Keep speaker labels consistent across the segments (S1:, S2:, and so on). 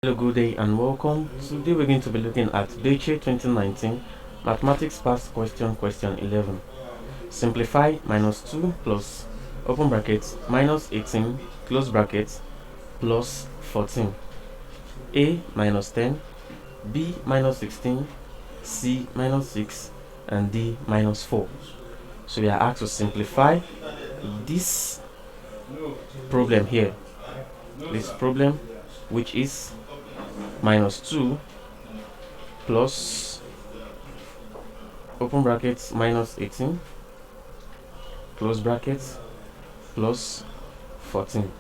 S1: Hello, good day and welcome. Today we're going to be looking at Bece 2019 Mathematics Past Question 11. Simplify minus 2 plus open brackets minus 18 close brackets plus 14. A minus 10, B minus 16, C minus 6, and D minus 4. So we are asked to simplify this problem here. This problem, which is minus 2 plus open brackets minus 18 close brackets plus 14.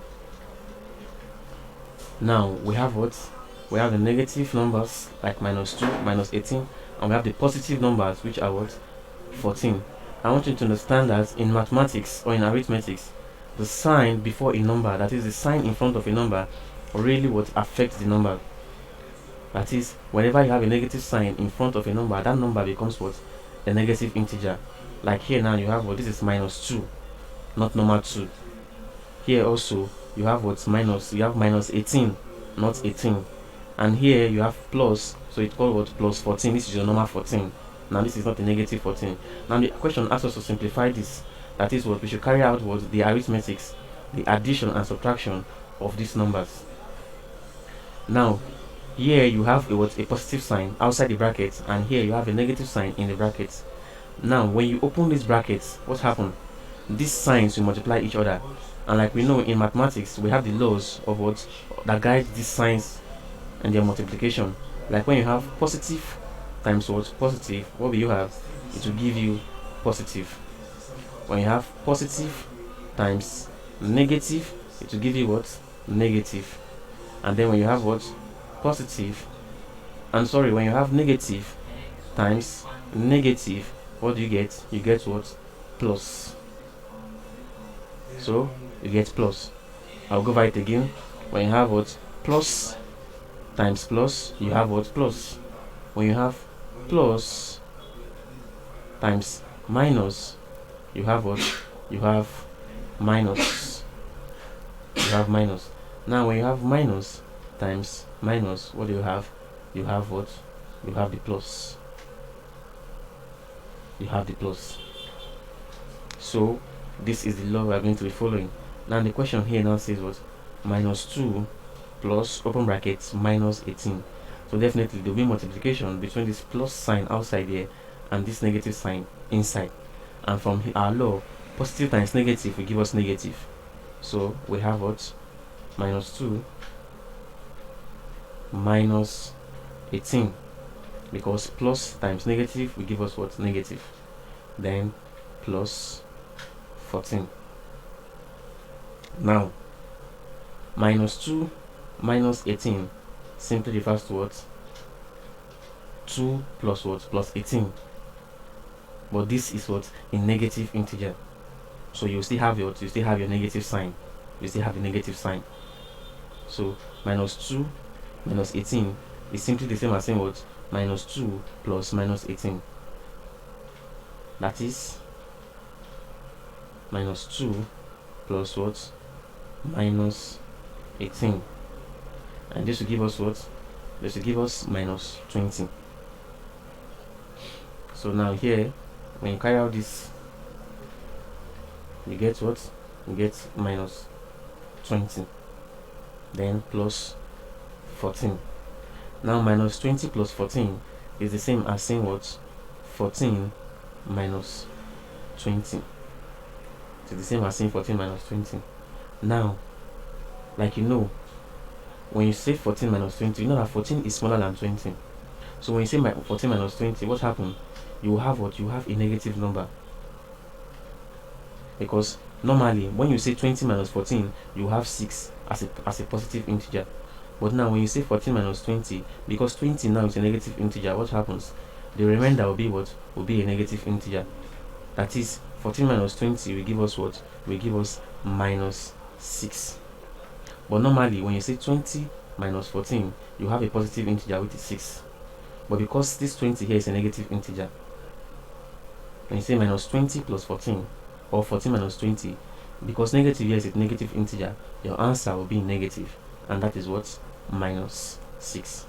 S1: Now we have what? We have the negative numbers like minus 2, minus 18, and we have the positive numbers which are what? 14. I want you to understand that in mathematics or in arithmetics, the sign before a number, that is the sign in front of a number, really what affects the number. That is, whenever you have a negative sign in front of a number, that number becomes what? A negative integer. Like here now you have what? This is minus 2, not normal 2. Here also you have what's minus, you have minus 18, not 18. And here you have plus, so it's called what? Plus 14. This is your normal 14. Now this is not a negative 14. Now the question asks us to simplify this. That is what we should carry out what? The arithmetics, the addition and subtraction of these numbers. Now here you have a positive sign outside the bracket, and here you have a negative sign in the brackets. Now when you open these brackets, what happens? These signs will multiply each other, and like we know in mathematics, we have the laws of what that guide these signs and their multiplication. Like when you have positive times what? Positive, what will you have? It will give you positive. When you have positive times negative, it will give you what? Negative. And then when you have what? Positive, when you have negative times negative, what do you get? You get what? Plus. So you get plus. I'll go over it again. When you have what? Plus times plus, you have what? Plus. When you have plus times minus, you have what? You have minus. You have minus. Now when you have minus times minus, what do you have? You have what? You have the plus. You have the plus. So this is the law we are going to be following. Now the question here now says what? Minus 2 plus open brackets minus 18. So definitely there will be multiplication between this plus sign outside here and this negative sign inside. And from our law, positive times negative will give us negative. So we have what? Minus 2 minus 18, because plus times negative will give us what? Negative. Then plus 14. Now minus 2 minus 18 simply refers to what? 2 plus what? Plus 18. But this is what? A negative integer. So you still have your negative sign. You still have a negative sign. So minus 2 minus 18 is simply the same as saying what? Minus 2 plus minus 18. That is minus 2 plus what? Minus 18. And this will give us what? This will give us minus 20. So now here, when you carry out this, you get what? You get minus 20. Then plus 14. Now minus 20 plus 14 is the same as saying what? 14 minus 20. It's the same as saying 14 minus 20. Now, like you know, when you say 14 minus 20, you know that 14 is smaller than 20. So when you say 14 minus 20, what happens? You have what? You have a negative number. Because normally, when you say 20 minus 14, you have 6 as a positive integer. But now when you say 14 minus 20, because 20 now is a negative integer, what happens? The remainder will be what? Will be a negative integer. That is, 14 minus 20 will give us what? Will give us minus 6. But normally when you say 20 minus 14, you have a positive integer which is 6. But because this 20 here is a negative integer, when you say minus 20 plus 14 or 14 minus 20, because negative here is a negative integer, your answer will be negative, and that is what? Minus 6.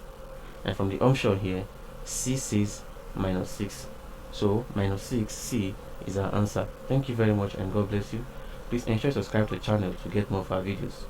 S1: And from the option here, C says -6. So -6, C is our answer. Thank you very much and God bless you. Please ensure to subscribe to the channel to get more of our videos.